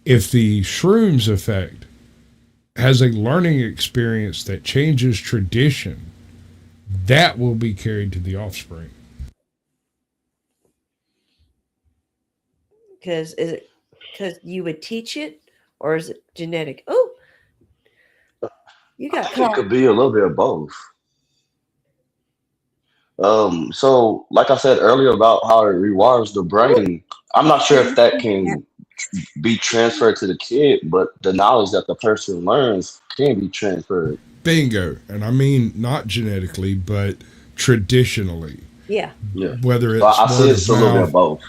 If the shrooms effect has a learning experience that changes tradition, that will be carried to the offspring. Because is it because you would teach it, or is it genetic? Oh, you I got think it caught. could be a little bit of both. So like I said earlier about how it rewires the brain, I'm not sure if that can be transferred to the kid, but the knowledge that the person learns can be transferred. Bingo. And I mean not genetically, but traditionally. Yeah, Yeah. Whether So it's I see word it's of a little bit of mouth. both.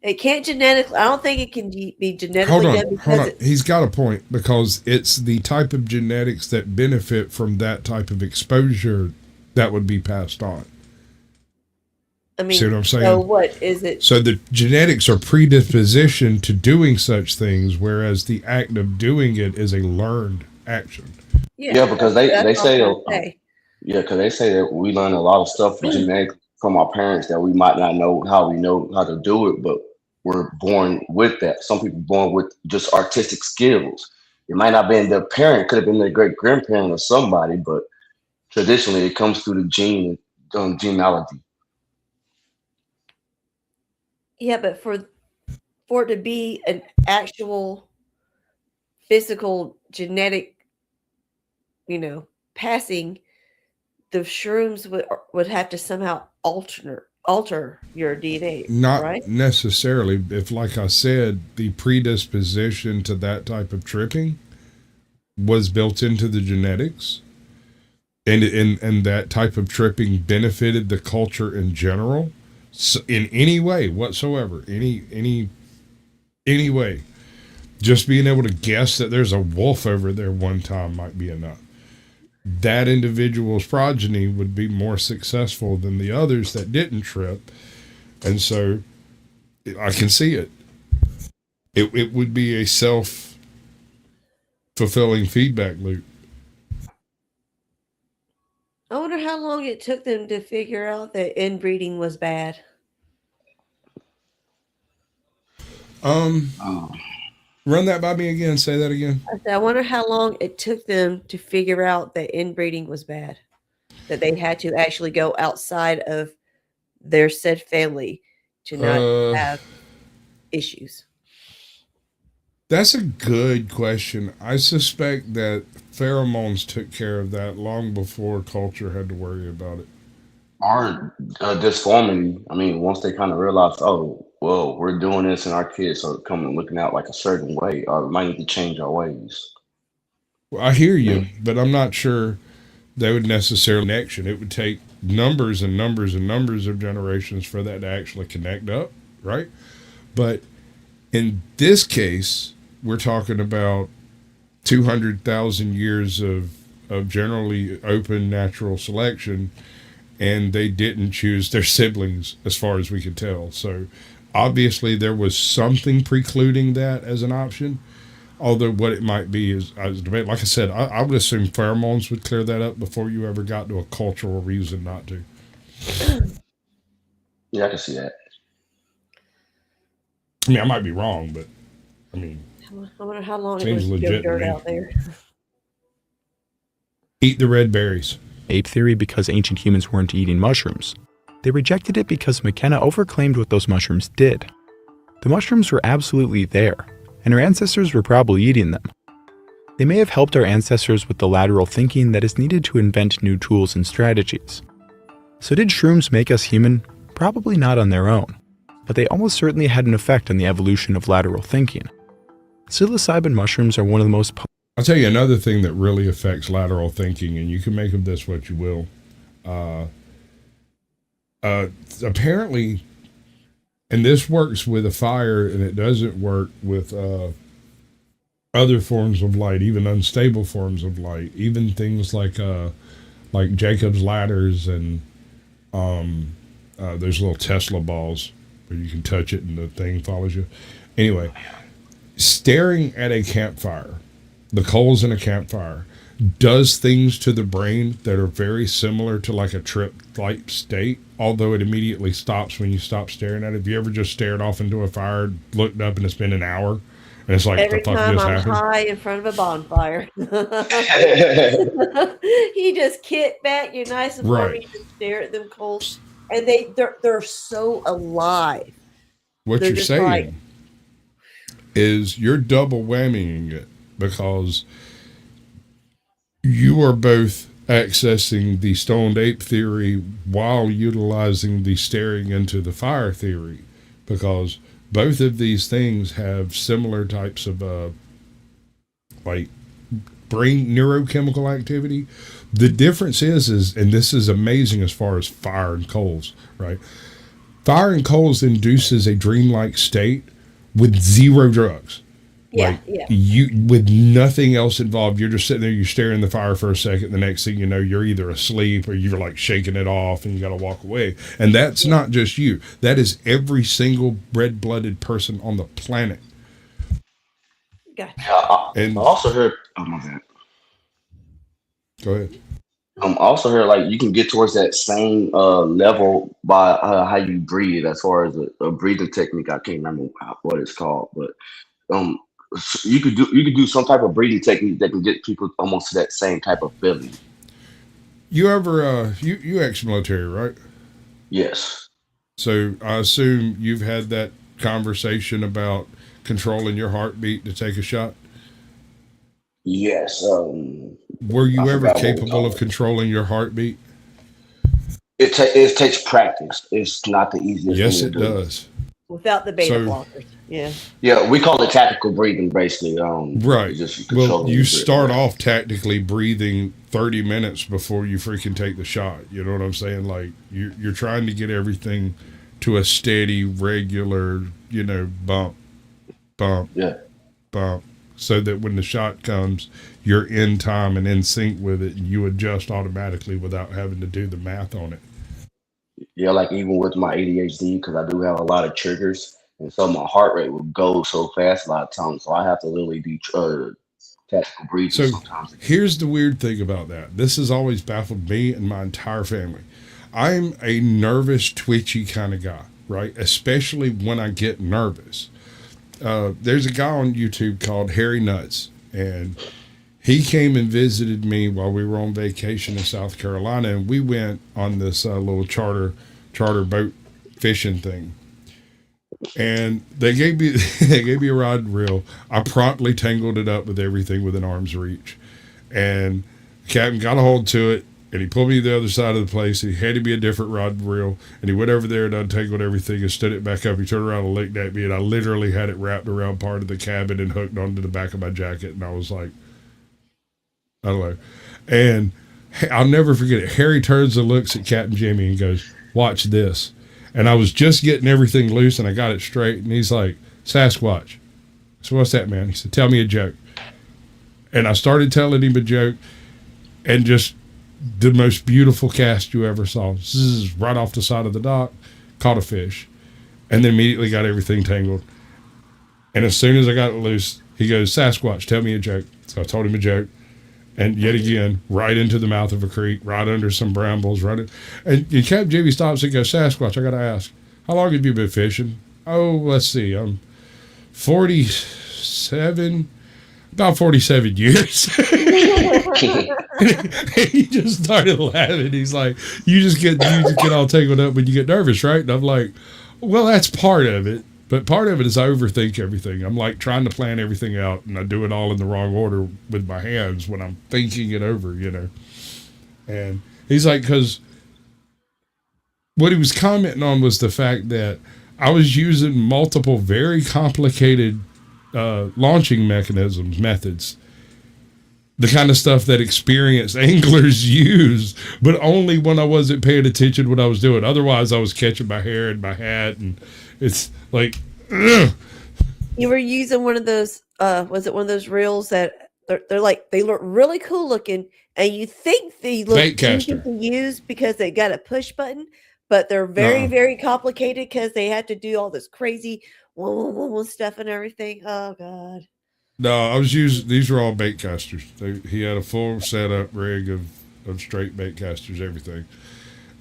it can't genetically. I don't think it can be Hold genetically on, done hold because on. it. He's got a point because it's the type of genetics that benefit from that type of exposure that would be passed on. I See mean, what I'm so saying? what is it? So the genetics are predispositioned to doing such things, whereas the act of doing it is a learned action. Yeah, Yeah, because they that's what I'm say trying to say. yeah, because they say that we learn a lot of stuff genetically from our parents that we might not know how to do it, but we're born with that. Some people born with just artistic skills. It might not been their parent, could have been their great grandparent or somebody, but traditionally it comes through the genealogy. Yeah, but for it to be an actual physical genetic, you know, passing, the shrooms would have to somehow alter your DNA, Not right? necessarily, if, like I said, the predisposition to that type of tripping was built into the genetics, and that type of tripping benefited the culture in general, so in any way whatsoever, any way. Just being able to guess that there's a wolf over there one time might be enough. That individual's progeny would be more successful than the others that didn't trip. And so I can see it. It would be a self fulfilling feedback loop. I wonder how long it took them to figure out that inbreeding was bad. Um, Um, Run that by me again. Say that again. I said, I wonder how long it took them to figure out that inbreeding was bad. That they had to actually go outside of their said family to not Uh, have issues. that's a good question. I suspect that pheromones took care of that long before culture had to worry about it. our disformity, I mean, once they kind of realize, oh, well, we're doing this and our kids are coming looking out like a certain way, or we might need to change our ways. Well, I hear Yeah. you, but I'm not sure they would necessarily connection. It would take numbers and numbers and numbers of generations for that to actually connect up, right? But in this case, we're talking about 200,000 years of generally open natural selection, and they didn't choose their siblings as far as we could tell. So obviously there was something precluding that as an option. Although what it might be is debate. Like I said, I would assume pheromones would clear that up before you ever got to a cultural reason not to. Yeah, I can see that. I mean, I might be wrong, but I mean, I wonder how long it seems was to go legit to dirt me. out there. Eat the red berries. Ape theory because ancient humans weren't eating mushrooms. They rejected it because McKenna overclaimed what those mushrooms did. The mushrooms were absolutely there, and our ancestors were probably eating them. They may have helped our ancestors with the lateral thinking that is needed to invent new tools and strategies. So did shrooms make us human? Probably not on their own, but they almost certainly had an effect on the evolution of lateral thinking. Psilocybin mushrooms are one of the most I'll tell you another thing that really affects lateral thinking, and you can make of this what you will. Uh, Apparently, and this works with a fire, and it doesn't work with other forms of light, even unstable forms of light, even things like Jacob's ladders, and there's little Tesla balls where you can touch it and the thing follows you. Anyway, staring at a campfire, the coals in a campfire, does things to the brain that are very similar to like a trip like state, although it immediately stops when you stop staring at it. Have you ever just stared off into a fire, looked up, and it's been an hour, And it's like, Every the fuck time just I'm happened? high in front of a bonfire. You just kick back, you're nice and warm, Right. you just stare at them coals. And they're so alive. What They're you're just like, saying is you're double whammying it because you are both accessing the stoned ape theory while utilizing the staring into the fire theory, because both of these things have similar types of like brain neurochemical activity. The difference is, and this is amazing as far as fire and coals, right? Fire and coals induces a dreamlike state with zero drugs. yeah, Like, yeah. you, with nothing else involved, you're just sitting there, you stare in the fire for a second. The next thing you know, you're either asleep or you're like shaking it off and you got to walk away. And that's not just you. That is every single red-blooded person on the planet. Gotcha. Yeah, I And also heard. Oh my bad. go ahead. Also heard like you can get towards that same level by how you breathe, as far as a breathing technique. I can't remember what it's called, but um, you could do some type of breathing technique that can get people almost to that same type of feeling. You ever you ex-military, right? Yes, So I assume you've had that conversation about controlling your heartbeat to take a shot. yes. Were I you ever forgot what we capable talked of about. controlling your heartbeat? It takes practice. It's not the easiest thing Yes, to it do. does. Without the beta So, blockers. Yeah. Yeah, we call it tactical breathing, basically. right. It's just Well, controlling you your start breath. off tactically breathing 30 minutes before you freaking take the shot. You know what I'm saying? Like, you're trying to get everything to a steady, regular, bump, bump, Yeah, bump, so that when the shot comes, you're in time and in sync with it, and you adjust automatically without having to do the math on it. yeah. Like even with my ADHD, because I do have a lot of triggers, and so my heart rate will go so fast a lot of times. So I have to literally do tactical breathing So sometimes to get. here's the weird thing about that. This has always baffled me and my entire family. I'm a nervous, twitchy kind of guy, right? Especially when I get nervous. There's a guy on YouTube called Harry Nuts, and he came and visited me while we were on vacation in South Carolina, and we went on this little charter boat fishing thing. And they gave me they gave me a rod and reel. I promptly tangled it up with everything within arm's reach, and the captain got a hold to it, and he pulled me to the other side of the place. He handed me a different rod and reel, and he went over there and untangled everything and stood it back up. He turned around and looked at me, and I literally had it wrapped around part of the cabin and hooked onto the back of my jacket. And I was like, I don't know. And I'll never forget it. Harry turns and looks at Captain Jimmy and goes, "Watch this." And I was just getting everything loose and I got it straight. And he's like, "Sasquatch." So what's that, man? He said, "Tell me a joke." And I started telling him a joke, and just the most beautiful cast you ever saw. Zzz, right off the side of the dock, caught a fish, and then immediately got everything tangled. And as soon as I got it loose, he goes, "Sasquatch, tell me a joke." So I told him a joke. And yet again, right into the mouth of a creek, right under some brambles, and Captain Jimmy stops and goes, "Sasquatch, I got to ask, how long have you been fishing?" "Oh, let's see, I'm 47, about 47 years." He just started laughing. He's like, you just get all tangled up when you get nervous, right?" And I'm like, "Well, that's part of it. But part of it is I overthink everything. I'm like trying to plan everything out, and I do it all in the wrong order with my hands when I'm thinking it over. And he's like, because what he was commenting on was the fact that I was using multiple very complicated launching methods, the kind of stuff that experienced anglers use, but only when I wasn't paying attention what I was doing. Otherwise, I was catching my hair and my hat, and it's like, ugh. You were using one of those, was it one of those reels that they're like, they look really cool looking, and you think they look Bait easy caster. to use because they got a push button, but they're very, No, very complicated because they had to do all this crazy stuff and everything. Oh, God. no, I was using, these were all bait casters. He had a full setup rig of straight bait casters, everything.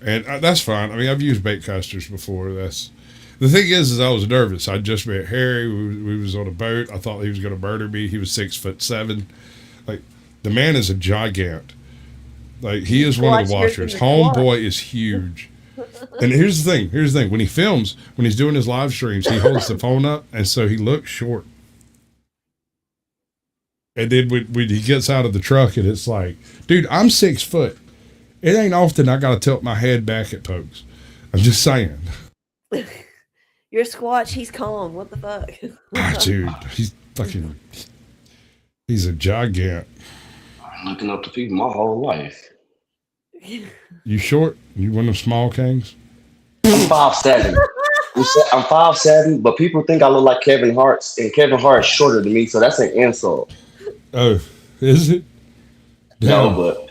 And that's fine. I mean, I've used bait casters before. The thing is I was nervous. I just met Harry. We was on a boat. I thought he was going to murder me. He was 6'7". Like, the man is a gigant. Like, he is one of the watchers. Homeboy is huge. And here's the thing. When he films, when he's doing his live streams, he holds the phone up, and so he looks short. And then when he gets out of the truck, and it's like, dude, I'm 6 foot. It ain't often I got to tilt my head back at folks. I'm just saying. You're Squatch, he's Kong. What the fuck? Dude, he's a gigant. I'm looking up to people my whole life. You short? You one of them small kings? I'm 5'7". I'm 5'7", but people think I look like Kevin Hart, and Kevin Hart's shorter than me, so that's an insult. Oh, is it? Damn. No, but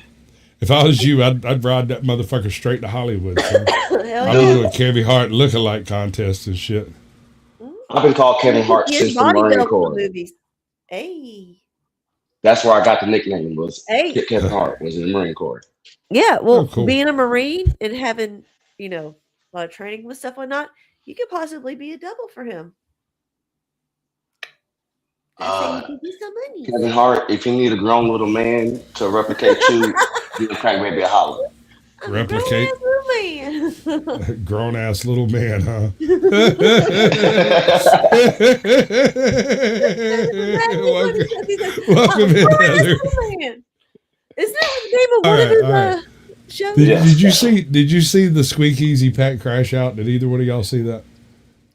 if I was you, I'd ride that motherfucker straight to Hollywood. So. Hell I'd be doing Kevin Hart lookalike contests and shit. I've been called Kevin Hart His since the body Marine built Corps. movies. Hey. That's where I got the nickname, was Hey. Kevin Hart, was in the Marine Corps. Yeah, well, Oh, cool. being a Marine and having, a lot of training with stuff like that, you could possibly be a double for him. That's how you can do some money. Kevin Hart, if you need a grown little man to replicate you, you can crack maybe a holler. Replicate. Grown ass little man, huh? Welcome in, Heather. Isn't that the name of one of his shows? Did you see the Squeak Easy Pack crash out? Did either one of y'all see that?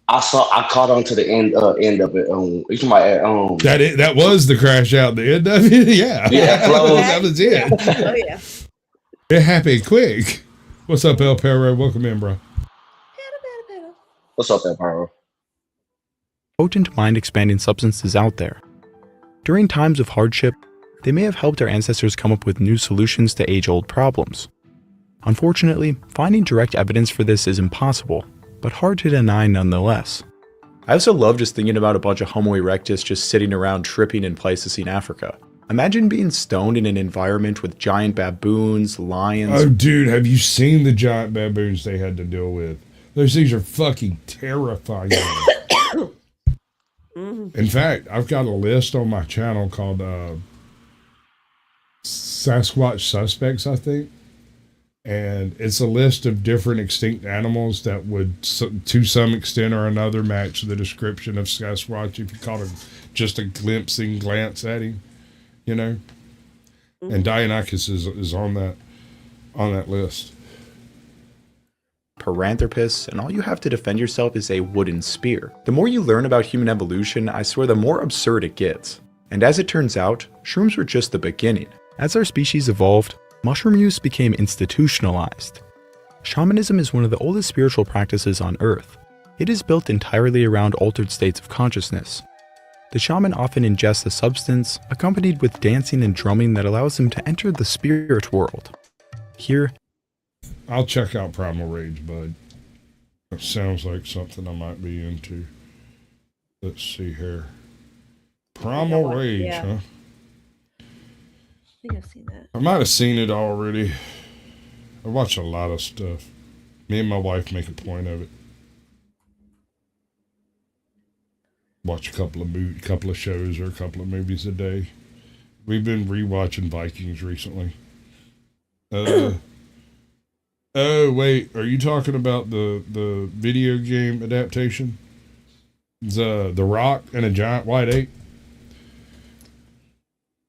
I caught on to the end of it. You talking about That was the crash out. The end of it, yeah. That was it. Oh yeah. It happened quick. What's up, El Perro? Welcome in, bro. What's up, El Perro? Potent mind-expanding substances out there. During times of hardship, they may have helped our ancestors come up with new solutions to age-old problems. Unfortunately, finding direct evidence for this is impossible, but hard to deny nonetheless. I also love just thinking about a bunch of Homo erectus just sitting around tripping in Pleistocene Africa. Imagine being stoned in an environment with giant baboons, lions. Oh, dude, have you seen the giant baboons they had to deal with? Those things are fucking terrifying. In fact, I've got a list on my channel called Sasquatch Suspects, I think. And it's a list of different extinct animals that would, to some extent or another, match the description of Sasquatch if you caught just a glimpsing glance at him. You know, and Dionychus is on that list. Paranthropus, and all you have to defend yourself is a wooden spear. The more you learn about human evolution, I swear the more absurd it gets. And as it turns out, shrooms were just the beginning. As our species evolved, mushroom use became institutionalized. Shamanism is one of the oldest spiritual practices on Earth. It is built entirely around altered states of consciousness. The shaman often ingests a substance, accompanied with dancing and drumming that allows him to enter the spirit world. Here, I'll check out Primal Rage, bud. That sounds like something I might be into. Let's see here. Primal Rage, huh? I think I've seen that. I might have seen it already. I watch a lot of stuff. Me and my wife make a point of it. Watch a couple of shows or a couple of movies a day. We've been rewatching Vikings recently. Oh wait, are you talking about the video game adaptation? The Rock and a giant white ape?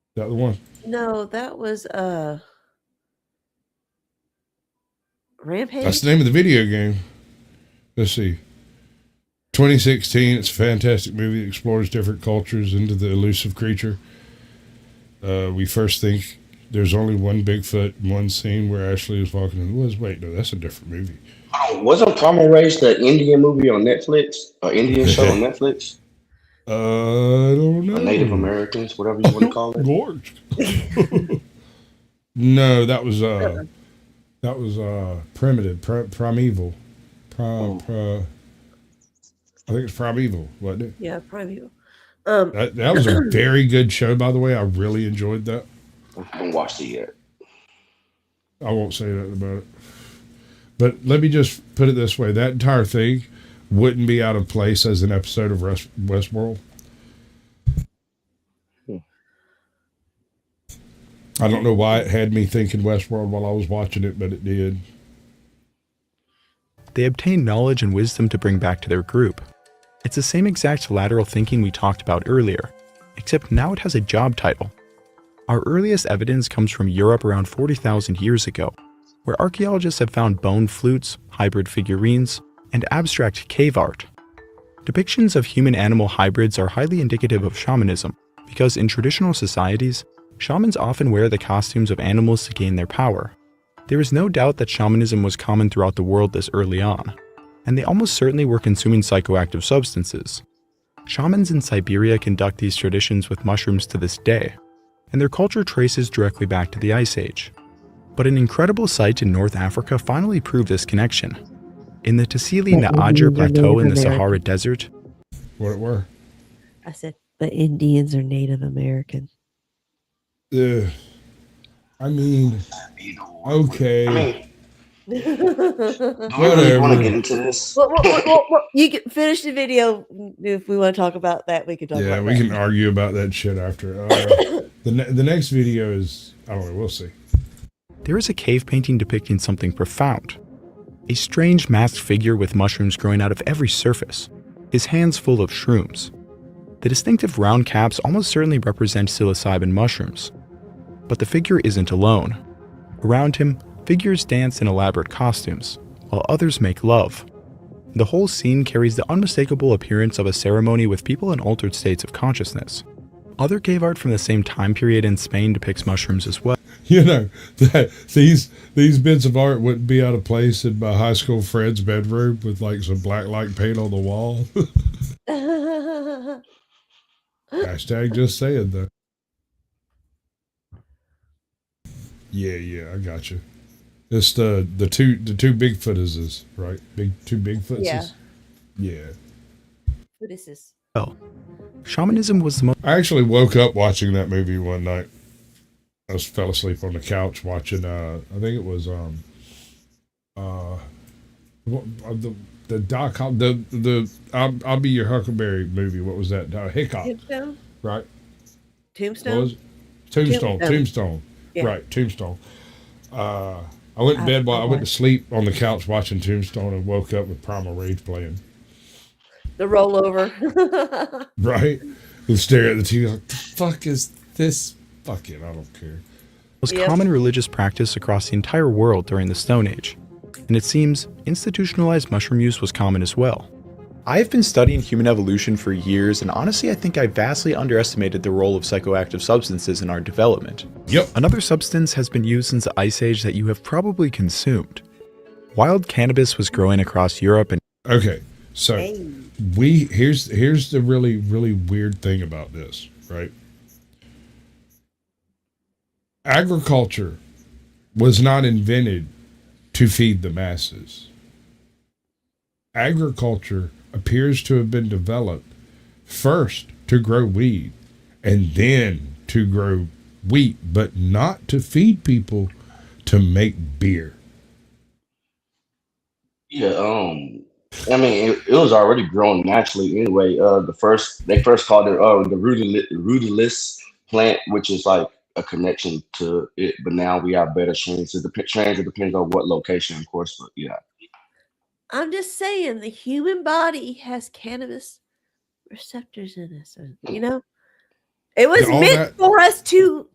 Is that the one? No, that was Rampage. That's the name of the video game. Let's see. 2016, it's a fantastic movie that explores different cultures into the elusive creature. We first think there's only one Bigfoot in one scene where Ashley is walking in the woods. Wait, no, that's a different movie. Wasn't Primal Rage the Indian movie on Netflix? Or Indian show on Netflix? I don't know. Or Native Americans, whatever you want to call it. Gorged. No, that was primitive, primeval. I think it's Primeval, wasn't it? Yeah, Primeval. That was a very good show, by the way. I really enjoyed that. I haven't watched it yet. I won't say that about it. But let me just put it this way. That entire thing wouldn't be out of place as an episode of Westworld. I don't know why it had me thinking Westworld while I was watching it, but it did. They obtain knowledge and wisdom to bring back to their group. It's the same exact lateral thinking we talked about earlier, except now it has a job title. Our earliest evidence comes from Europe around 40,000 years ago, where archaeologists have found bone flutes, hybrid figurines, and abstract cave art. Depictions of human-animal hybrids are highly indicative of shamanism, because in traditional societies, shamans often wear the costumes of animals to gain their power. There is no doubt that shamanism was common throughout the world this early on, and they almost certainly were consuming psychoactive substances. Shamans in Siberia conduct these traditions with mushrooms to this day, and their culture traces directly back to the Ice Age. But an incredible site in North Africa finally proved this connection. In the Tassili Na'ajer Plateau in the Sahara Desert. What it were? I said, but Indians are Native American. I mean, okay. I mean, do we really want to get into this? Well, you can finish the video. If we want to talk about that, we can talk about Yeah, that. we can argue about that shit after. The next video is, I don't know, we'll see. There is a cave painting depicting something profound. A strange masked figure with mushrooms growing out of every surface, his hands full of shrooms. The distinctive round caps almost certainly represent psilocybin mushrooms. But the figure isn't alone. Around him, figures dance in elaborate costumes, while others make love. The whole scene carries the unmistakable appearance of a ceremony with people in altered states of consciousness. Other cave art from the same time period in Spain depicts mushrooms as well. You know, that these bits of art wouldn't be out of place in my high school friend's bedroom with like some black light paint on the wall. Hashtag just saying though. Yeah, I got you. It's the two Bigfootses, right? Two Bigfootses. Yeah. What is this? Well, shamanism was the most. I actually woke up watching that movie one night. I fell asleep on the couch watching. I think it was the Doc the I'll Be Your Huckleberry movie. What was that? Hiccup. Tombstone. Right. Tombstone. What was it? Tombstone. Yeah. Right. Tombstone. I went to bed while I went to sleep on the couch watching Tombstone and woke up with Primal Rage playing. The rollover. Right. And stare at the TV like, the fuck is this? Fuck it, I don't care. Most common religious practice across the entire world during the Stone Age, and it seems institutionalized mushroom use was common as well. I have been studying human evolution for years, and honestly I think I vastly underestimated the role of psychoactive substances in our development. Yep. Another substance has been used since the Ice Age that you have probably consumed. Wild cannabis was growing across Europe and... Okay, so here's the really, really weird thing about this, right? Agriculture was not invented to feed the masses. Agriculture appears to have been developed first to grow weed and then to grow wheat, but not to feed people, to make beer. Yeah, I mean, it was already growing naturally anyway. They first called it the rudiless plant, which is like a connection to it, but now we have better strains. It depends on what location, of course, but yeah. I'm just saying, the human body has cannabis receptors in us. You know, it was meant for us to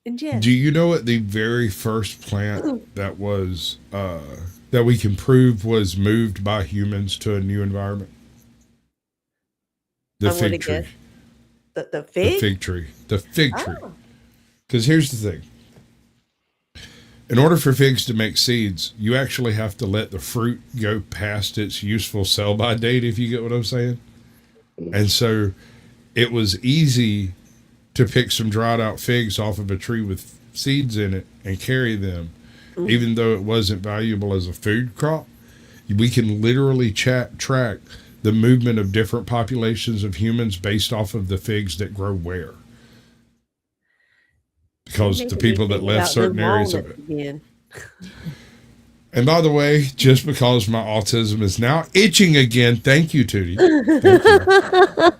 ingest. Do you know what the very first plant that was that we can prove was moved by humans to a new environment? The fig tree. The fig? The fig tree. The fig tree. Because here's the thing. In order for figs to make seeds, you actually have to let the fruit go past its useful sell-by date, if you get what I'm saying. And so it was easy to pick some dried out figs off of a tree with seeds in it and carry them, even though it wasn't valuable as a food crop. We can literally track the movement of different populations of humans based off of the figs that grow where. Because the people that left certain areas of it. And by the way, just because my autism is now itching again, thank you, Tootie. Thank you.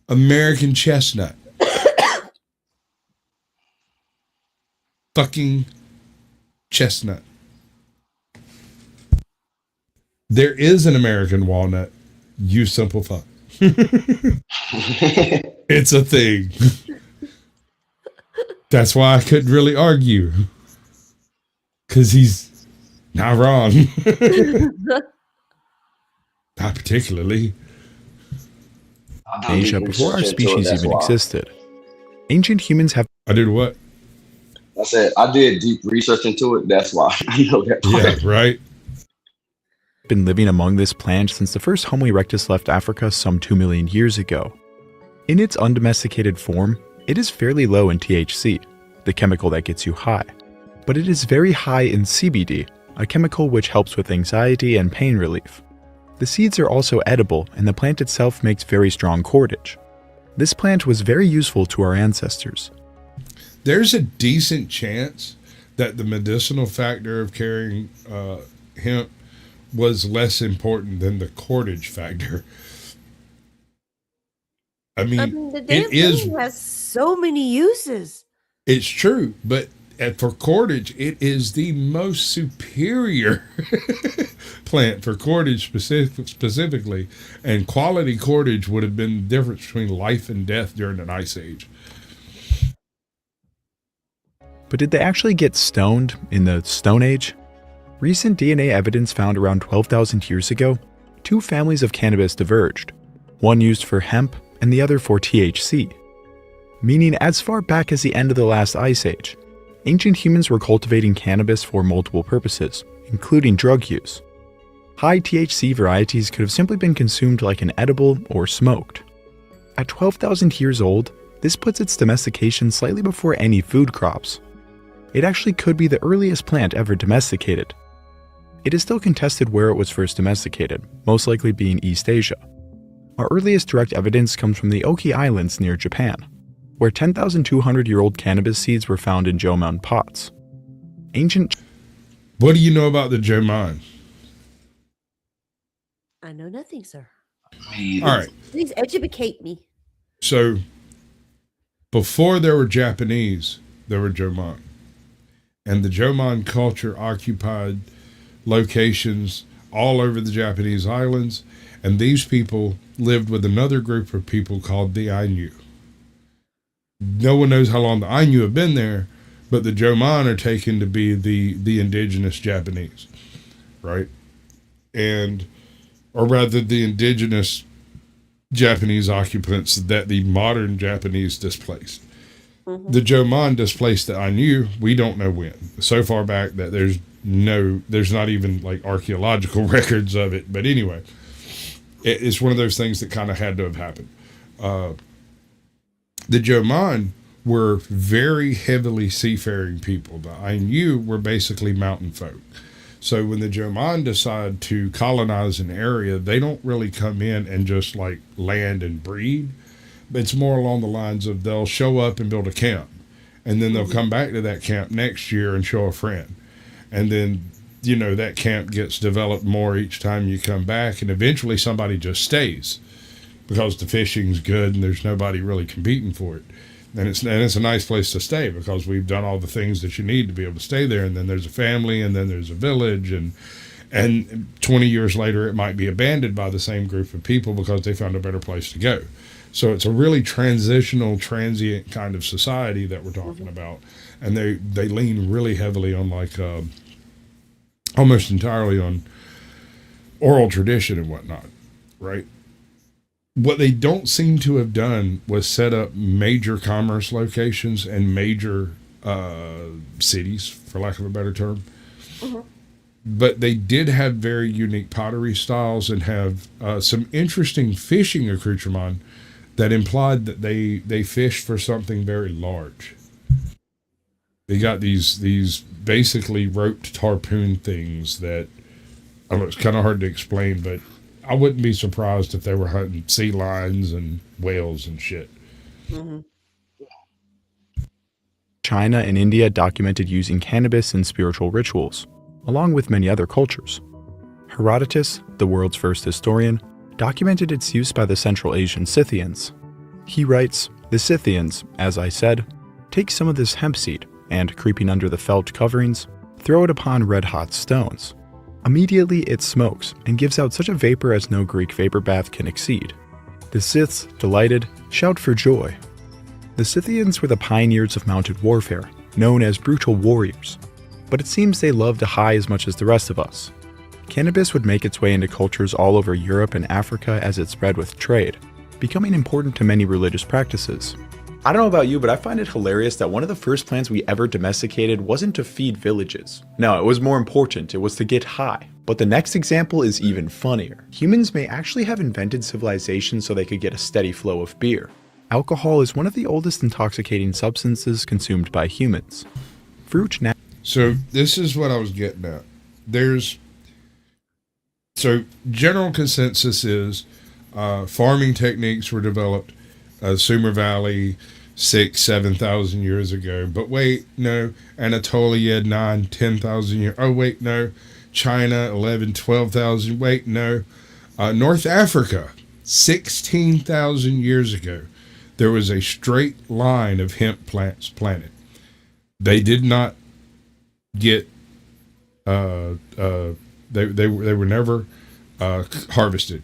American chestnut. Fucking chestnut. There is an American walnut. You simple fuck. It's a thing. That's why I couldn't really argue. Because he's not wrong. Not particularly. Asia before our species even existed. Ancient humans have I did what? I said I did deep research into it. That's why I know that part. Yeah, right. been living among this plant since the first Homo erectus left Africa some 2 million years ago. In its undomesticated form, it is fairly low in THC, the chemical that gets you high, but it is very high in CBD, a chemical which helps with anxiety and pain relief. The seeds are also edible, and the plant itself makes very strong cordage. This plant was very useful to our ancestors. There's a decent chance that the medicinal factor of carrying hemp was less important than the cordage factor. I mean the damn thing has so many uses. It's true, but for cordage, it is the most superior plant for cordage specifically. And quality cordage would have been the difference between life and death during an ice age. But did they actually get stoned in the Stone Age? Recent DNA evidence found around 12,000 years ago, two families of cannabis diverged, one used for hemp and the other for THC. Meaning as far back as the end of the last ice age, ancient humans were cultivating cannabis for multiple purposes, including drug use. High THC varieties could have simply been consumed like an edible or smoked. At 12,000 years old, this puts its domestication slightly before any food crops. It actually could be the earliest plant ever domesticated. It is still contested where it was first domesticated, most likely being East Asia. Our earliest direct evidence comes from the Oki Islands near Japan, where 10,200-year-old cannabis seeds were found in Jomon pots. What do you know about the Jomon? I know nothing, sir. All right. Please educate me. So, before there were Japanese, there were Jomon. And the Jomon culture occupied locations all over the Japanese islands. And these people lived with another group of people called the Ainu. No one knows how long the Ainu have been there, but the Jomon are taken to be the indigenous Japanese, right? Or rather the indigenous Japanese occupants that the modern Japanese displaced. Mm-hmm. The Jomon displaced the Ainu. We don't know when. So far back that there's not even like archaeological records of it. But anyway, it's one of those things that kind of had to have happened. The Jomon were very heavily seafaring people. The Ainu were basically mountain folk. So when the Jomon decide to colonize an area, they don't really come in and just like land and breed. It's more along the lines of they'll show up and build a camp, and then they'll come back to that camp next year and show a friend. And then, that camp gets developed more each time you come back, and eventually somebody just stays because the fishing's good and there's nobody really competing for it. And it's a nice place to stay because we've done all the things that you need to be able to stay there. And then there's a family, and then there's a village, and 20 years later it might be abandoned by the same group of people because they found a better place to go. So it's a really transient kind of society that we're talking about. And they lean really heavily on almost entirely on oral tradition and whatnot, right? What they don't seem to have done was set up major commerce locations and major cities, for lack of a better term. Mm-hmm. But they did have very unique pottery styles and have some interesting fishing accoutrement that implied that they fished for something very large. They got these basically roped harpoon things that, I don't know, it's kind of hard to explain, but I wouldn't be surprised if they were hunting sea lions and whales and shit. Mm-hmm. China and India documented using cannabis in spiritual rituals, along with many other cultures. Herodotus, the world's first historian, documented its use by the Central Asian Scythians. He writes, "The Scythians, as I said, take some of this hemp seed, and creeping under the felt coverings, throw it upon red-hot stones. Immediately it smokes, and gives out such a vapor as no Greek vapor bath can exceed. The Scyths, delighted, shout for joy." The Scythians were the pioneers of mounted warfare, known as brutal warriors. But it seems they loved to high as much as the rest of us. Cannabis would make its way into cultures all over Europe and Africa as it spread with trade, becoming important to many religious practices. I don't know about you, but I find it hilarious that one of the first plants we ever domesticated wasn't to feed villages. No, it was more important, it was to get high. But the next example is even funnier. Humans may actually have invented civilization so they could get a steady flow of beer. Alcohol is one of the oldest intoxicating substances consumed by humans. Fruit So this is what I was getting at. General consensus is farming techniques were developed Sumer Valley 6,000-7,000 years ago. But wait, no, Anatolia 9,000-10,000 years. Oh wait, no, China 11,000-12,000. Wait, no, North Africa 16,000 years ago. There was a straight line of hemp plants planted. They did not get they were never harvested.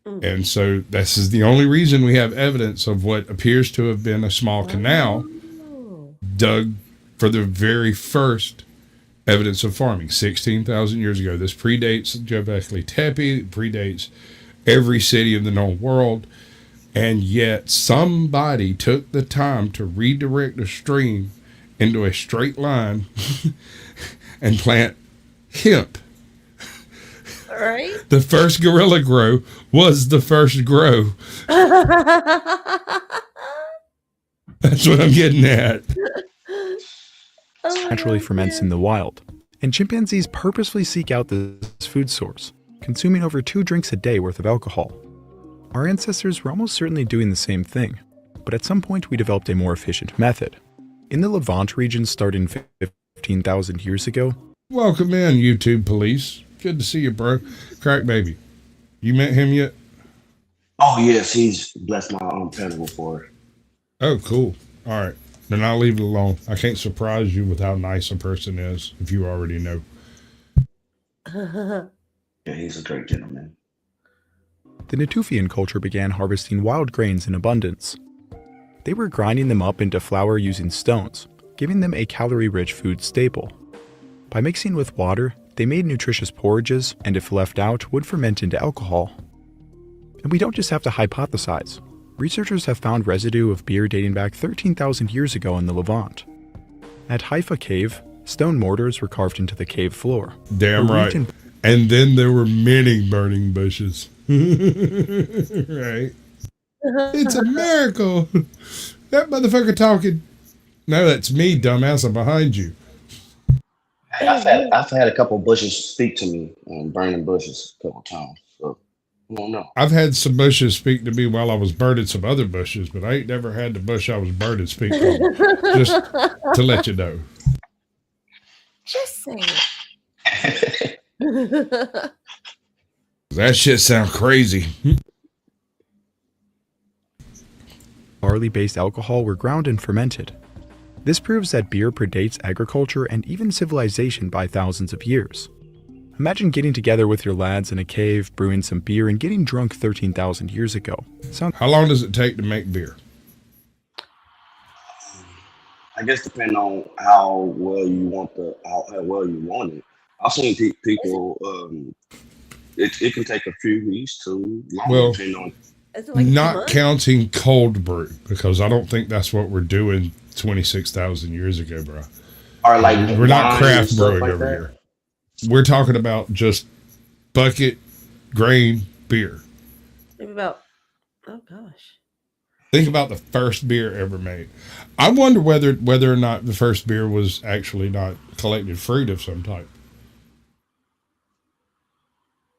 And so this is the only reason we have evidence of what appears to have been a small canal dug for the very first evidence of farming 16,000 years ago. This predates Göbekli Tepe, it predates every city in the known world, and yet somebody took the time to redirect a stream into a straight line and plant hemp. Right? The first gorilla grow was the first grow. That's what I'm getting at. naturally ferments in the wild, and chimpanzees purposefully seek out this food source, consuming over 2 drinks a day worth of alcohol. Our ancestors were almost certainly doing the same thing, but at some point we developed a more efficient method. In the Levant region starting 15,000 years ago. Welcome in, YouTube police. Good to see you, bro. Crack baby. You met him yet? Oh yes, he's blessed my panel before. Oh, cool. All right. Then I'll leave it alone. I can't surprise you with how nice a person is if you already know. Yeah, he's a great gentleman. The Natufian culture began harvesting wild grains in abundance. They were grinding them up into flour using stones, giving them a calorie-rich food staple. By mixing with water, they made nutritious porridges, and if left out, would ferment into alcohol. And we don't just have to hypothesize. Researchers have found residue of beer dating back 13,000 years ago in the Levant. At Haifa Cave, stone mortars were carved into the cave floor. Damn right. And then there were many burning bushes. Right. It's a miracle. That motherfucker talking. No, that's me, dumbass. I'm behind you. Hey, I've had a couple bushes speak to me, burning bushes a couple times. So I don't know. I've had some bushes speak to me while I was burning some other bushes, but I ain't never had the bush I was burning speak to me. Just to let you know. Just saying. That shit sound crazy. Barley-based alcohol were ground and fermented. This proves that beer predates agriculture and even civilization by thousands of years. Imagine getting together with your lads in a cave, brewing some beer, and getting drunk 13,000 years ago. How long does it take to make beer? I guess depending on how well you want it. I've seen people. It can take a few weeks to long. Well, depending on. Like not counting cold brew, because I don't think that's what we're doing 26,000 years ago, bro. Or like we're not craft brewing like over that. here. We're talking about just bucket grain beer. Think about, oh gosh. Think about the first beer ever made. I wonder whether or not the first beer was actually not collected fruit of some type.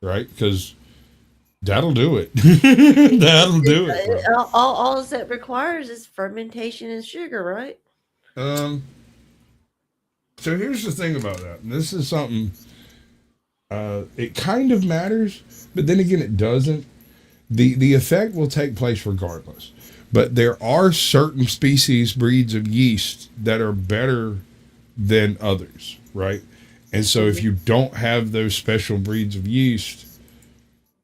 Right? Because that'll do it. That'll do it. Bro. All that requires is fermentation and sugar, right? So here's the thing about that. And this is something, it kind of matters, but then again, it doesn't. The effect will take place regardless. But there are certain species, breeds of yeast that are better than others, right? And so if you don't have those special breeds of yeast,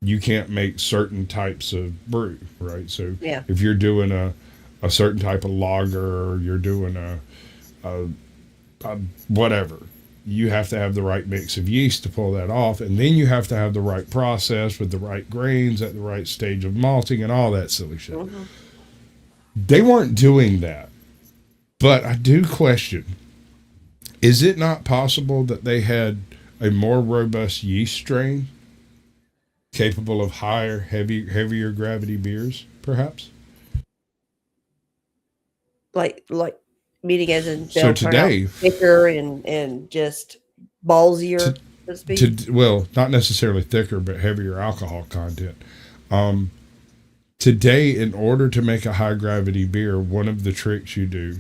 you can't make certain types of brew, right? So Yeah. if you're doing a certain type of lager, or you're doing a whatever, you have to have the right mix of yeast to pull that off, and then you have to have the right process with the right grains at the right stage of malting and all that silly shit. They weren't doing that, but I do question, is it not possible that they had a more robust yeast strain capable of heavier gravity beers, perhaps? Like meaning as in So they'll turn out today, thicker and just ballsier, so to speak. well, not necessarily thicker, but heavier alcohol content. Today, in order to make a high gravity beer, one of the tricks you do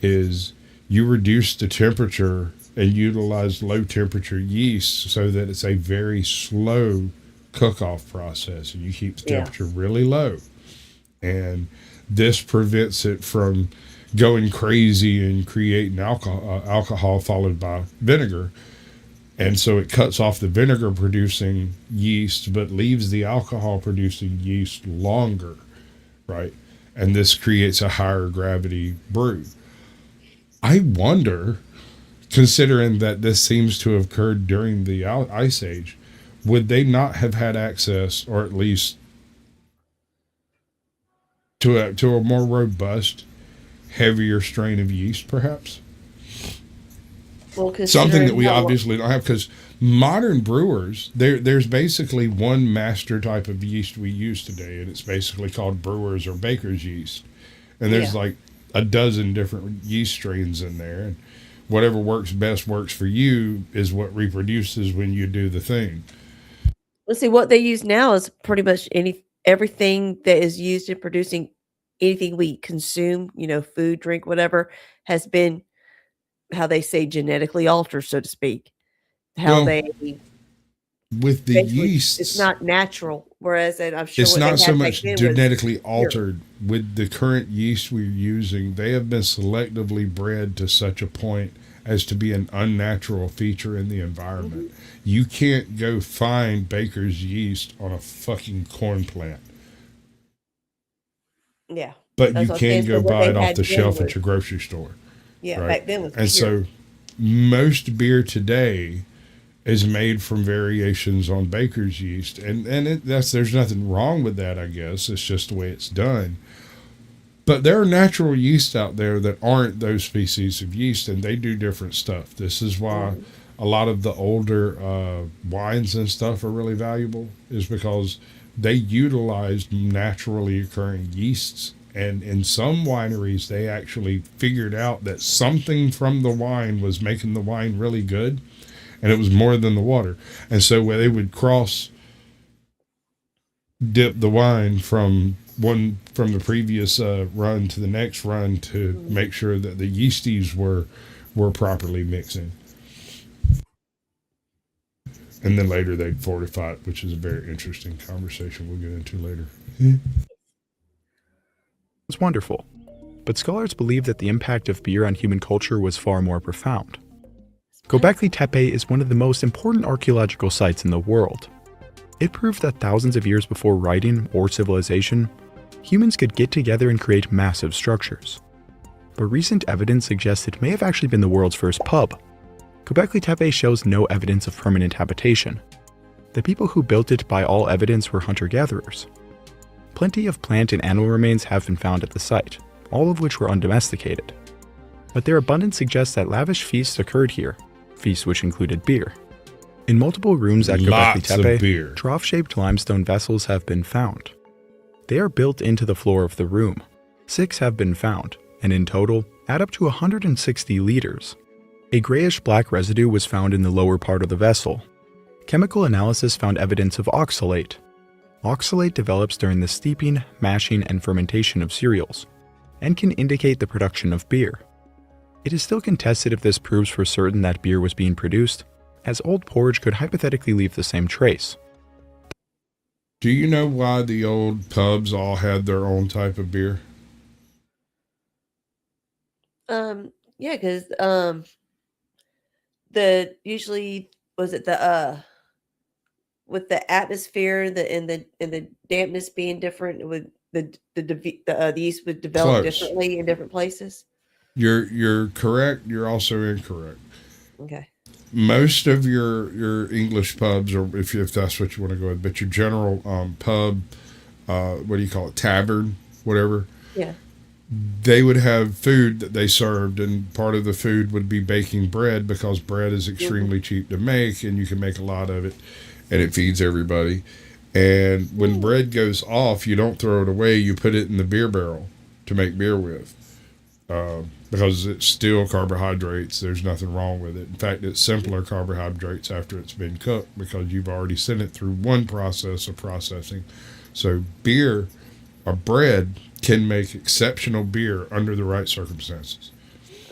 is you reduce the temperature and utilize low temperature yeast so that it's a very slow cook off process, and you keep the temperature really low. And this prevents it from going crazy and creating alcohol followed by vinegar. And so it cuts off the vinegar producing yeast, but leaves the alcohol producing yeast longer, right? And this creates a higher gravity brew. I wonder, considering that this seems to have occurred during the Ice Age, would they not have had access, or at least to a more robust, heavier strain of yeast, perhaps? Well, Something that we considering obviously don't have, because modern brewers, there's basically one master type of yeast we use today, and it's basically called brewer's or baker's yeast. And there's like a dozen different yeast strains in there, and whatever works best works for you is what reproduces when you do the thing. let's see, what they use now is pretty much everything that is used in producing anything we consume, food, drink, whatever, has been how they say genetically altered, so to speak. How Well, they with the basically, yeasts, it's not natural. Whereas, and I'm sure it's what they not so had back much then was genetically pure. altered. With the current yeast we're using, they have been selectively bred to such a point as to be an unnatural feature in the environment. You can't go find baker's yeast on a fucking corn plant, Yeah, but that's you what I'm saying. can So go what buy they it off had the then shelf was, at your grocery store, right? back then was And pure. so most beer today is made from variations on baker's yeast, and there's nothing wrong with that. I guess it's just the way it's done. But there are natural yeasts out there that aren't those species of yeast, and they do different stuff. This is why a lot of the older wines and stuff are really valuable, is because they utilized naturally occurring yeasts. And in some wineries, they actually figured out that something from the wine was making the wine really good, and it was more than the water. And so where they would cross dip the wine from the previous run to the next run to make sure that the yeasties were properly mixing. And then later they'd fortify it, which is a very interesting conversation we'll get into later. It's wonderful, but scholars believe that the impact of beer on human culture was far more profound. Göbekli Tepe is one of the most important archaeological sites in the world. It proved that thousands of years before writing or civilization, humans could get together and create massive structures. But recent evidence suggests it may have actually been the world's first pub. Göbekli Tepe shows no evidence of permanent habitation. The people who built it, by all evidence, were hunter-gatherers. Plenty of plant and animal remains have been found at the site, all of which were undomesticated. But their abundance suggests that lavish feasts occurred here, feasts which included beer. In multiple rooms at Göbekli Lots of Tepe, beer. trough-shaped limestone vessels have been found. They are built into the floor of the room. 6 have been found, and in total, add up to 160 liters. A grayish-black residue was found in the lower part of the vessel. Chemical analysis found evidence of oxalate. Oxalate develops during the steeping, mashing, and fermentation of cereals, and can indicate the production of beer. It is still contested if this proves for certain that beer was being produced, as old porridge could hypothetically leave the same trace. Do you know why the old pubs all had their own type of beer? Yeah, because the usually was it the with the atmosphere and the dampness being different with the yeast would develop Close. differently in different places. You're correct. You're also incorrect. Okay. Most of your English pubs, or if that's what you want to go with, but your general pub, what do you call it, tavern, whatever, Yeah. they would have food that they served, and part of the food would be baking bread because bread is extremely cheap to make, and you can make a lot of it, and it feeds everybody. And when bread goes off, you don't throw it away; you put it in the beer barrel to make beer with. Because it's still carbohydrates. There's nothing wrong with it. In fact, it's simpler carbohydrates after it's been cooked because you've already sent it through one process of processing. So beer or bread can make exceptional beer under the right circumstances.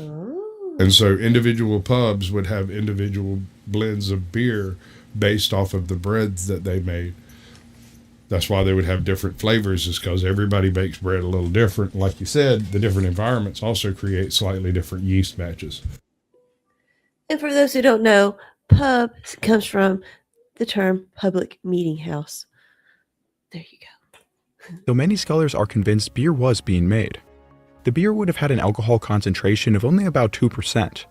Oh. And so individual pubs would have individual blends of beer based off of the breads that they made. That's why they would have different flavors, is because everybody bakes bread a little different. Like you said, the different environments also create slightly different yeast batches. And for those who don't know, pub comes from the term public meeting house. There you go. Though many scholars are convinced beer was being made, the beer would have had an alcohol concentration of only about 2%.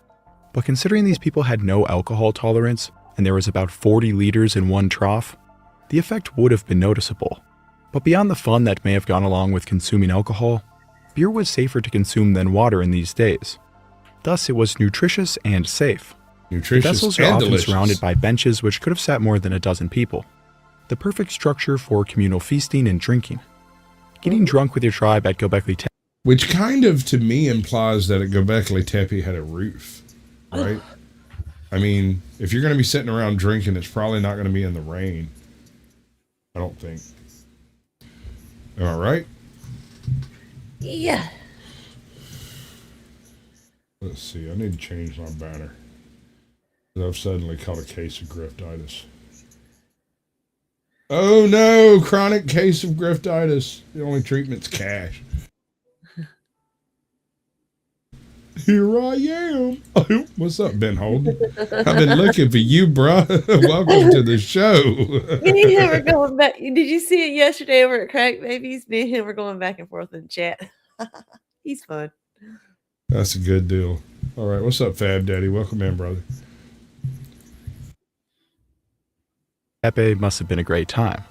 But considering these people had no alcohol tolerance, and there was about 40 liters in one trough, the effect would have been noticeable. But beyond the fun that may have gone along with consuming alcohol, beer was safer to consume than water in these days. Thus, it was nutritious and safe. Nutritious The vessels are and often delicious. surrounded by benches which could have sat more than a dozen people. The perfect structure for communal feasting and drinking. Getting drunk with your tribe at Göbekli Tepe. Which kind of, to me, implies that at Göbekli Tepe had a roof, right? I mean, if you're going to be sitting around drinking, it's probably not going to be in the rain. I don't think. Am I right? Yeah. Let's see. I need to change my banner. I've suddenly caught a case of griftitis. Oh no! Chronic case of griftitis. The only treatment's cash. Here I am. Oh, what's up, Ben Holden? I've been looking for you, bro. Welcome to the show. Me and him are going back. Did you see it yesterday over at Crack Babies? Me and him were going back and forth in chat. He's fun. That's a good deal. All right, what's up, Fab Daddy? Welcome in, brother. Tepe must have been a great time.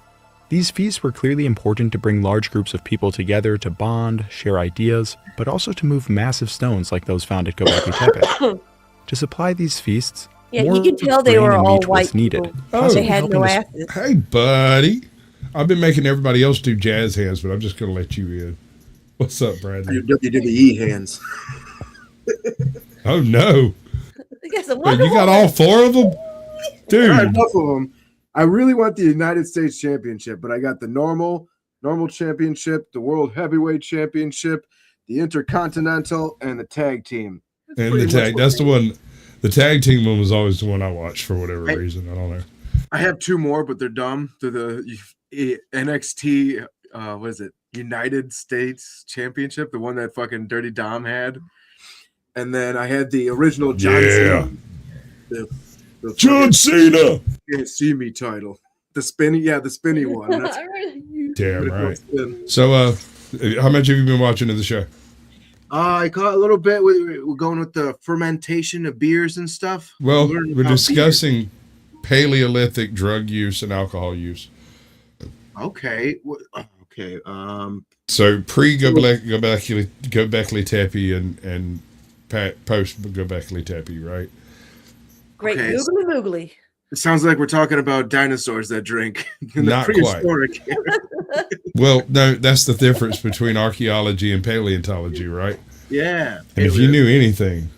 These feasts were clearly important to bring large groups of people together to bond, share ideas, but also to move massive stones like those found at Göbekli Tepe. To supply these feasts, Yeah, more you can tell they grain were and all meat white was needed. people. Oh, They had no helping asses. Hey, buddy. I've been making everybody else do jazz hands, but I'm just going to let you in. What's up, Bradley? Your WWE hands. Oh, no. You got some Wait, Wonder you got Woman. all four of them? I Dude. got enough of them. I really want the United States Championship, but I got the normal championship, the World Heavyweight Championship, the Intercontinental, and the tag team. And the tag, that's the one. The tag team one was always the one I watched for whatever reason. I don't know. I have two more, but they're dumb. They're the NXT, what is it? United States Championship, the one that fucking Dirty Dom had. And then I had the original John Cena. The John Cena! Can't see me title. The spinny one. That's Damn right. So, how much have you been watching of the show? I caught a little bit. We're going with the fermentation of beers and stuff. Well, Learning we're about discussing Paleolithic drug use and alcohol use. beer. Okay. Okay. So pre-Göbekli Tepe and post-Göbekli Tepe, right? Great Okay. googly moogly. It sounds like we're talking about dinosaurs that drink in the Not prehistoric. Well, no, that's the difference between archaeology and paleontology, right? Yeah. And if you knew anything,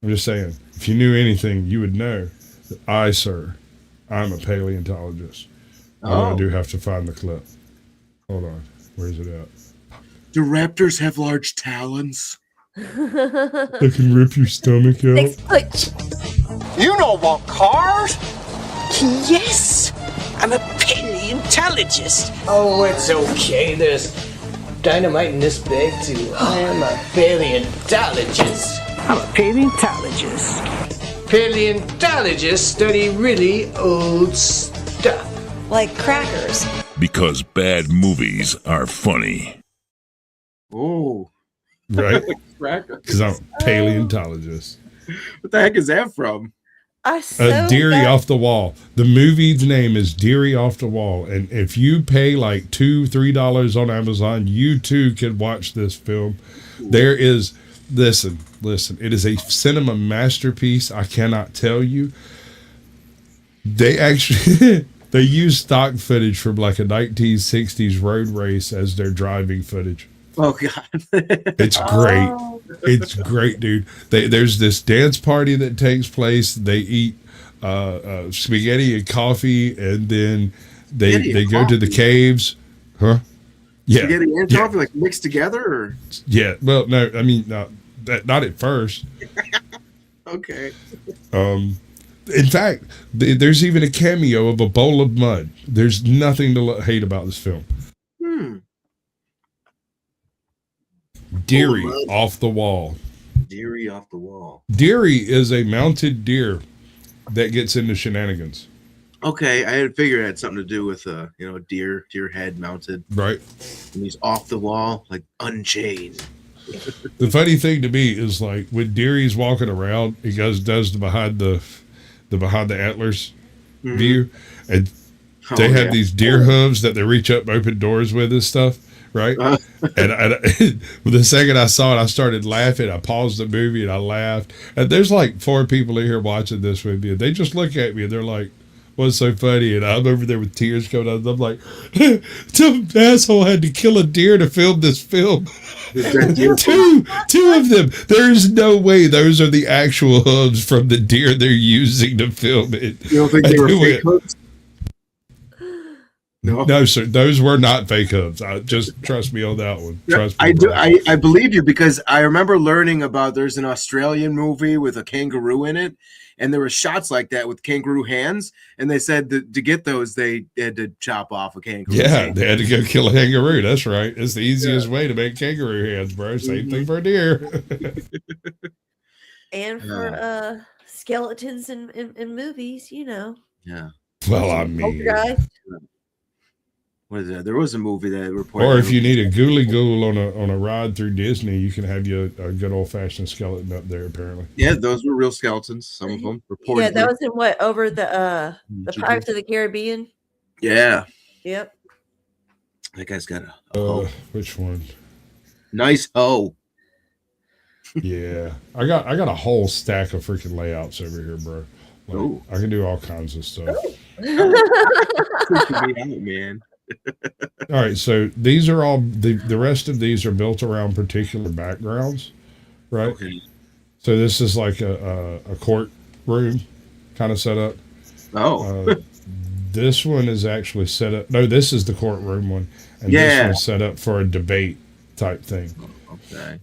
I'm just saying, if you knew anything, you would know that I, sir, I'm a paleontologist. I do have to find the clip. Hold on. Where's it at? Do raptors have large talons? That can rip your stomach out. 6 foot. You know about cars? Yes, I'm a paleontologist. Oh, it's okay. There's dynamite in this bag, too. I am a paleontologist. I'm a paleontologist. Paleontologists study really old stuff. Like crackers. Because bad movies are funny. Oh, Right? cracker. Because I'm a paleontologist. What the heck is that from? I so Deary got- Off the Wall. The movie's name is Deary Off the Wall. And if you pay like $2-3 on Amazon, you too can watch this film. There is, listen, it is a cinema masterpiece. I cannot tell you. They actually, they use stock footage from like a 1960s road race as their driving footage. Oh God. It's great. It's great, dude. There's this dance party that takes place. They eat spaghetti and coffee, and then Spaghetti they and go to the coffee? caves. Huh? Yeah. Spaghetti and Yeah. coffee like mixed together, or Yeah. Well, no, I mean, not at first. okay. In fact, there's even a cameo of a bowl of mud. There's nothing to hate about this film. Deary Bowl of mud. Off the Wall. Deary Off the Wall. Deary is a mounted deer that gets into shenanigans. Okay, I had figured it had something to do with deer head mounted, Right. and he's off the wall, like unchained. The funny thing to me is like when Deary's walking around, he does the behind the antlers view, and they Oh, have yeah. these deer hooves that they reach up and open doors with and stuff, right? And the second I saw it, I started laughing. I paused the movie and I laughed. And there's like 4 people in here watching this with me, and they just look at me and they're like, "What's so funny?" And I'm over there with tears coming out. I'm like, "Some asshole had to kill a deer to film this film." Two of them. There's no way those are the actual hooves from the deer they're using to film it. You don't think they I were knew fake it. hooves? No. No, sir. Those were not fake hooves. Just trust me on that one. Trust me. I do. bro. I believe you because I remember learning about there's an Australian movie with a kangaroo in it, and there were shots like that with kangaroo hands, and they said that to get those they had to chop off a kangaroo. Yeah, they had to go kill a kangaroo. That's right. It's the easiest way to make kangaroo hands, bro. Same thing for a deer. And for skeletons in movies, Yeah. Well, I mean, Guys. What is that? There was a movie that reported. or if you need a ghoulie ghoul on a ride through Disney, you can have you a good old fashioned skeleton up there. Apparently, Yeah, those were real skeletons. Some of them reported. Yeah, that was in what over the Mhm. Pirates of the Caribbean. Yeah, Yep. that guy's got a hoe. which one? Nice hoe. Yeah, I got a whole stack of freaking layouts over here, bro. Like, Ooh. I can do all kinds of stuff. Freaking me out, man. All right, so these are all the rest of these are built around particular backgrounds, right? Okay. So this is like a court room kind of setup. Oh, This one is actually set up. No, this is the courtroom one, and this Yeah. one's set up for a debate type thing. okay.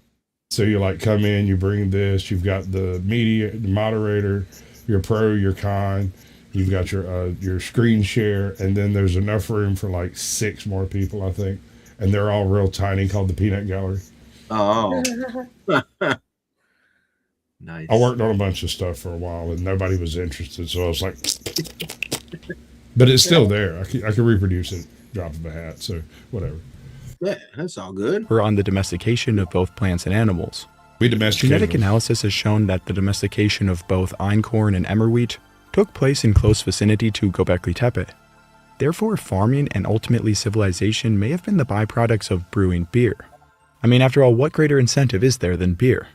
So you like come in, you bring this. You've got the media, the moderator, your pro, your con. You've got your screen share, and then there's enough room for like 6 more people, I think, and they're all real tiny, called the Peanut Gallery. Oh, nice. I worked on a bunch of stuff for a while, and nobody was interested, so I was like, but it's still there. I can reproduce it, drop of a hat, so whatever. Yeah, that's all good. We're on the domestication of both plants and animals. We domesticated Genetic them. analysis has shown that the domestication of both einkorn and emmer wheat took place in close vicinity to Göbekli Tepe. Therefore, farming and ultimately civilization may have been the byproducts of brewing beer. I mean, after all, what greater incentive is there than beer?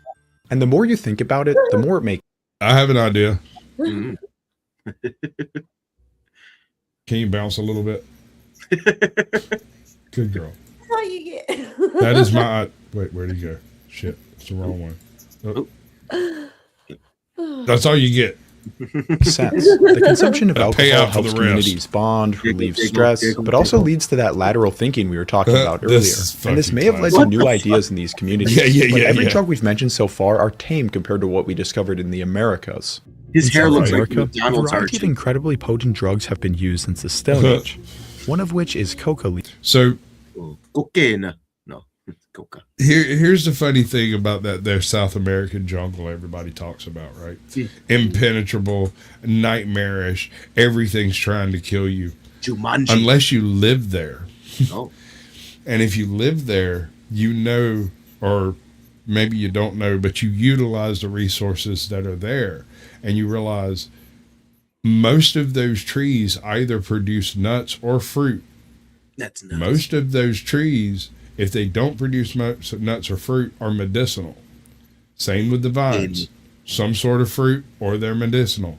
And the more you think about it, the more it makes I have an idea. Mhm. Can you bounce a little bit? Good girl. That's all you get. That is my. Wait, where'd he go? Shit, it's the wrong one. Oh. That's all you get. sense. The consumption of A alcohol payout for helps the rest. communities bond, relieve giggle, stress, giggle, but also giggle. leads to that lateral thinking we were talking about earlier. This is And this fucking may have led to classic. new ideas in these communities. But every drug we've mentioned so far are tame compared to what we discovered in the Americas. His In hair South looks like America, a McDonald's variety of Archie. incredibly potent drugs have been used since the Stone Age, one of which is coca leaf. So Cocaine. No, coca. here's the funny thing about that their South American jungle everybody talks about, right? Impenetrable, nightmarish, everything's trying to kill you. Jumanji. Unless you live there. Oh. And if you live there, you know, or maybe you don't know, but you utilize the resources that are there. And you realize most of those trees either produce nuts or fruit. That's nuts. Most of those trees, if they don't produce nuts or fruit, are medicinal. Same with the vines. Some sort of fruit or they're medicinal.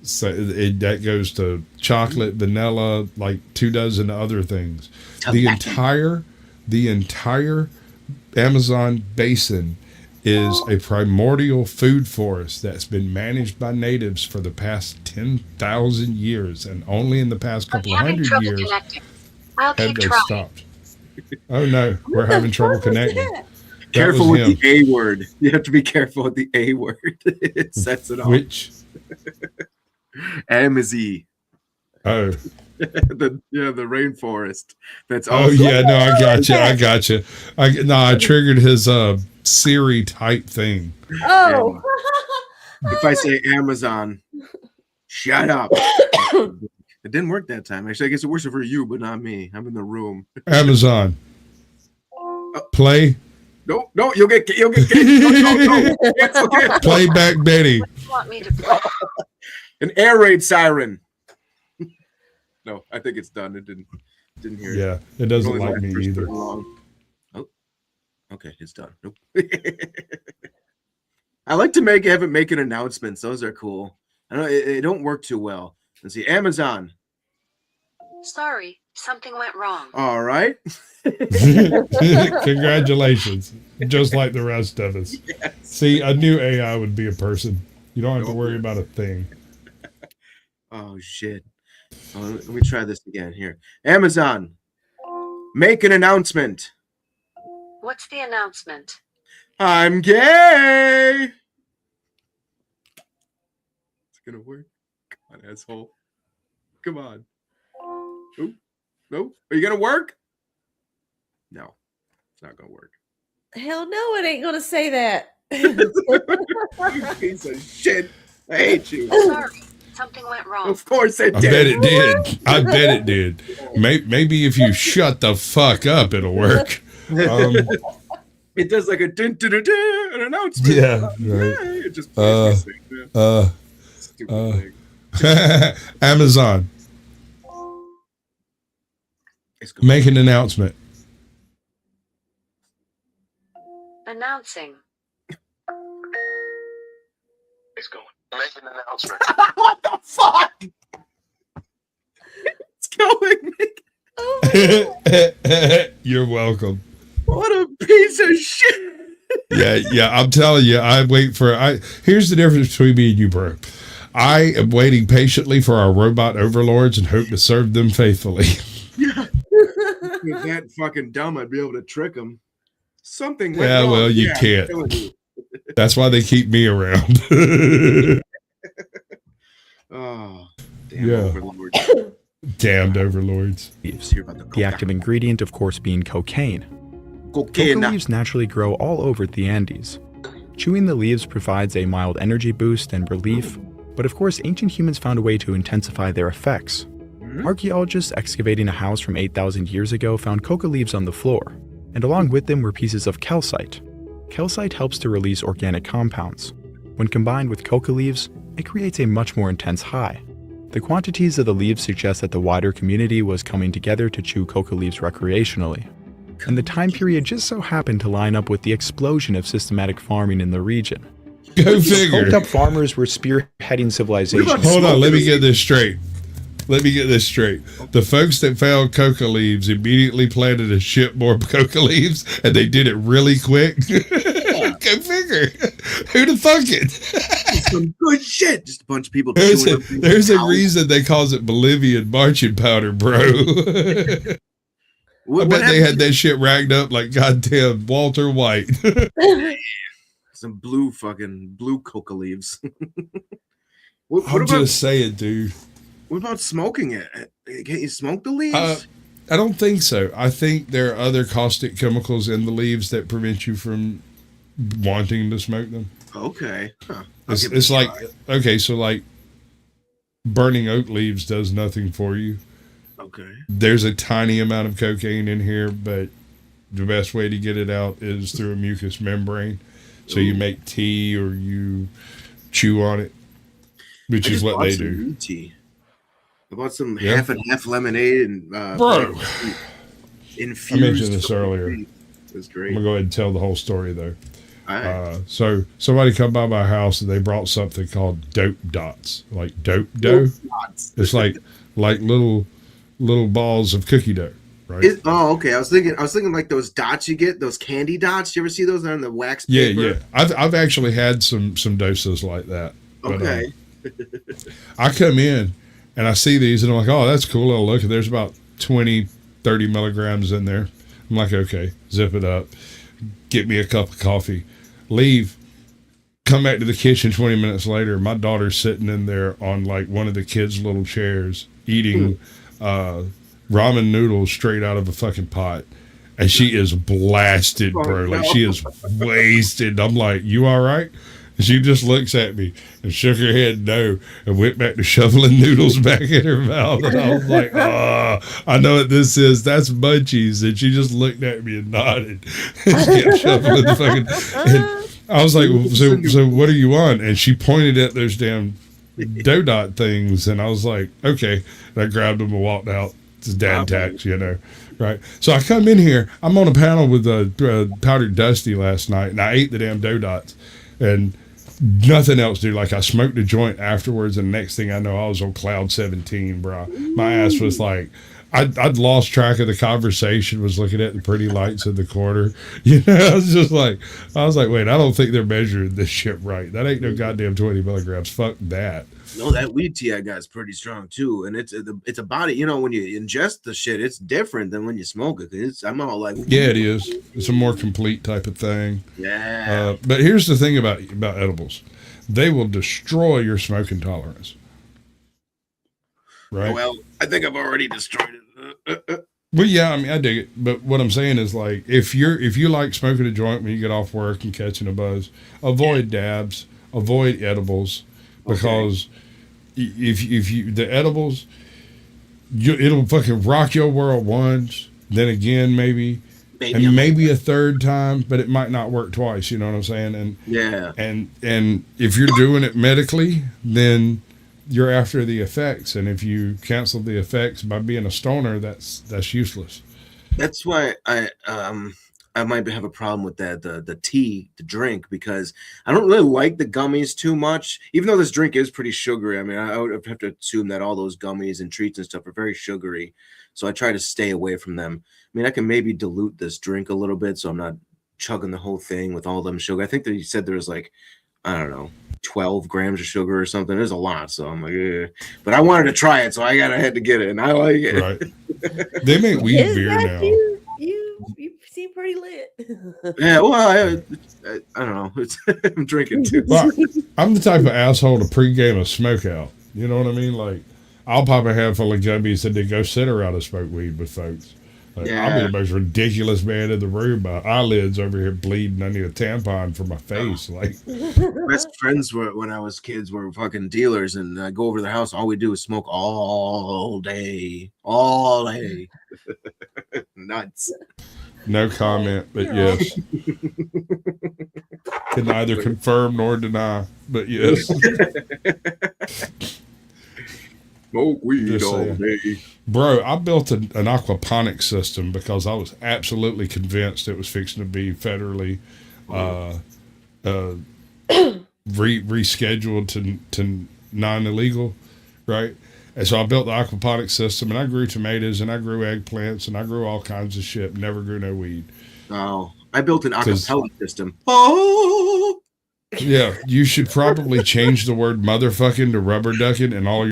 So that goes to chocolate, vanilla, like 24 other things. The entire Amazon basin is a primordial food forest that's been managed by natives for the past 10,000 years, and only in the past couple of hundred years I'll have keep they trying. stopped. Oh no, we're having trouble connecting. That Careful was with him. the A word. You have to be careful with the A word. It sets it off. Which? Amazie. Oh. the rainforest. That's Oh also yeah, no, I got you. I triggered his Siri type thing. Oh. If I say Amazon, shut up. It didn't work that time. Actually, I guess it works for you, but not me. I'm in the room. Amazon. Play. No, you'll get no. Cancel. Play back Betty. What do you want me to play? An air raid siren. No, I think it's done. It didn't hear it. Yeah, it doesn't Only like laughed me for so either. long. Oh, okay, it's done. Nope. I like to have it make announcements. Those are cool. I know it don't work too well. Let's see, Amazon. Sorry, something went wrong. All right. Congratulations. Just like the rest of us. Yes. See, I knew AI would be a person. You don't have to worry about a thing. Oh shit. Let me try this again here. Amazon, make an announcement. What's the announcement? I'm gay. It's gonna work. Come on, asshole. Come on. Nope. Nope. Are you gonna work? No, it's not gonna work. Hell no, it ain't gonna say that. You piece of shit. I hate you. Sorry, something went wrong. Of course it I did. bet it did. I bet it did. Maybe if you shut the fuck up, it'll work. It does like a an announcement. Yeah, right. It just plays me sick, man. Stupid thing. Amazon, make an announcement. Announcing. It's going. Make an announcement. What the fuck? It's going. You're welcome. What a piece of shit. Yeah, I'm telling you, here's the difference between me and you, bro. I am waiting patiently for our robot overlords and hope to serve them faithfully. Yeah. If that fucking dumb, I'd be able to trick them. Something went Yeah, wrong. well, you I'm can't. telling you. That's why they keep me around. Oh, damn Yeah. overlord. Damned overlords. Leaves. Hear about the The active ingredient, of course, being cocaine. cocaine. Coca leaves naturally grow all over the Andes. Chewing the leaves provides a mild energy boost and relief, but of course, ancient humans found a way to intensify their effects. Archaeologists excavating a house from 8,000 years ago found coca leaves on the floor, and along with them were pieces of calcite. Calcite helps to release organic compounds. When combined with coca leaves, it creates a much more intense high. The quantities of the leaves suggest that the wider community was coming together to chew coca leaves recreationally. And the time period just so happened to line up with the explosion of systematic farming in the region. Go figure. Coked up farmers were spearheading civilization. Hold on, let me get this straight. The folks that found coca leaves immediately planted a shit more coca leaves, and they did it really quick. Go figure. Who'd have thunk it? some good shit. Just a bunch of people There's chewing a, up things there's a out. reason they calls it Bolivian marching powder, bro. I What bet they happened had that shit ragged up like goddamn Walter White. some blue coca leaves. what I'm about just saying, dude. what about smoking it? Can't you smoke the leaves? I don't think so. I think there are other caustic chemicals in the leaves that prevent you from wanting to smoke them. Okay. Huh. It's like, okay, so like burning oak leaves does nothing for you. Okay. There's a tiny amount of cocaine in here, but the best way to get it out is through a mucous membrane. So you make tea or you chew on it, which is what they do. Tea. I bought some half and half lemonade and bro. Infused. I mentioned this earlier. It was great. I'm gonna go ahead and tell the whole story though. Right. So somebody come by my house and they brought something called dope dots, like dope dough. It's like little balls of cookie dough, right? Okay. I was thinking like those dots you get, those candy dots. You ever see those on the wax paper? Yeah. I've actually had some doses like that. Okay. But, I come in and I see these and I'm like, oh, that's cool. I'll look. And there's about 20, 30 milligrams in there. I'm like, okay, zip it up. Get me a cup of coffee. Leave. Come back to the kitchen 20 minutes later. My daughter's sitting in there on like one of the kids' little chairs eating ramen noodles straight out of a fucking pot. And she is blasted, bro. Like she is wasted. I'm like, you all right? And she just looks at me and shook her head no and went back to shoveling noodles back in her mouth. And I was like, I know what this is. That's munchies. And she just looked at me and nodded. And she kept shoveling the fucking. And I was like, so what are you on? And she pointed at those damn dough dot things. And I was like, okay. And I grabbed them and walked out. It's dad tax, you know. Right. So I come in here. I'm on a panel with Powdered Dusty last night. And I ate the damn dough dots. And nothing else, dude. Like I smoked a joint afterwards, and next thing I know, I was on cloud 17, bro. My ass was like, I'd lost track of the conversation. Was looking at the pretty lights in the corner. You know, I was like, wait, I don't think they're measuring this shit right. That ain't no goddamn 20 milligrams. Fuck that. No, that weed tea I got is pretty strong too, and it's about it. You know, when you ingest the shit, it's different than when you smoke it. I'm all like, yeah, it is. It's a more complete type of thing. Yeah. But here's the thing about edibles: they will destroy your smoking tolerance. Right. Well, I think I've already destroyed it. Well, yeah, I mean, I dig it. But what I'm saying is, like, if you like smoking a joint when you get off work and catching a buzz, avoid dabs, avoid edibles. Because if you the edibles, it'll fucking rock your world once, then again maybe a third time, but it might not work twice. You know what I'm saying? And yeah, and if you're doing it medically, then you're after the effects, and if you cancel the effects by being a stoner, that's useless. That's why I might have a problem with that, the tea, the drink, because I don't really like the gummies too much, even though this drink is pretty sugary. I mean, I would have to assume that all those gummies and treats and stuff are very sugary. So I try to stay away from them. I mean, I can maybe dilute this drink a little bit so I'm not chugging the whole thing with all them sugar. I think that you said there was like, I don't know, 12 grams of sugar or something. There's a lot. So I'm like, eh. But I wanted to try it. So I had to get it. And I like it. Right. They make weed beer now. You seem pretty lit. Yeah, well, I don't know. I'm drinking too. Well, I'm the type of asshole to pregame a smoke out. You know what I mean? Like, I'll pop a handful of gummies and then go sit around and smoke weed with folks. Like, I'll be the most ridiculous man in the room. My eyelids over here bleeding. I need a tampon for my face. Like, best friends when I was kids were fucking dealers, and I go over to their house. All we do is smoke all day. Nuts. No comment, but yes. Can neither confirm nor deny, but yes. Smoke weed all day. Bro, I built an aquaponics system because I was absolutely convinced it was fixing to be federally rescheduled to non-illegal, right? And so I built the aquaponics system, and I grew tomatoes, and I grew eggplants, and I grew all kinds of shit. Never grew no weed. Oh, I built an acapella system. Oh, Yeah, you should probably change the word motherfucking to rubber ducking and all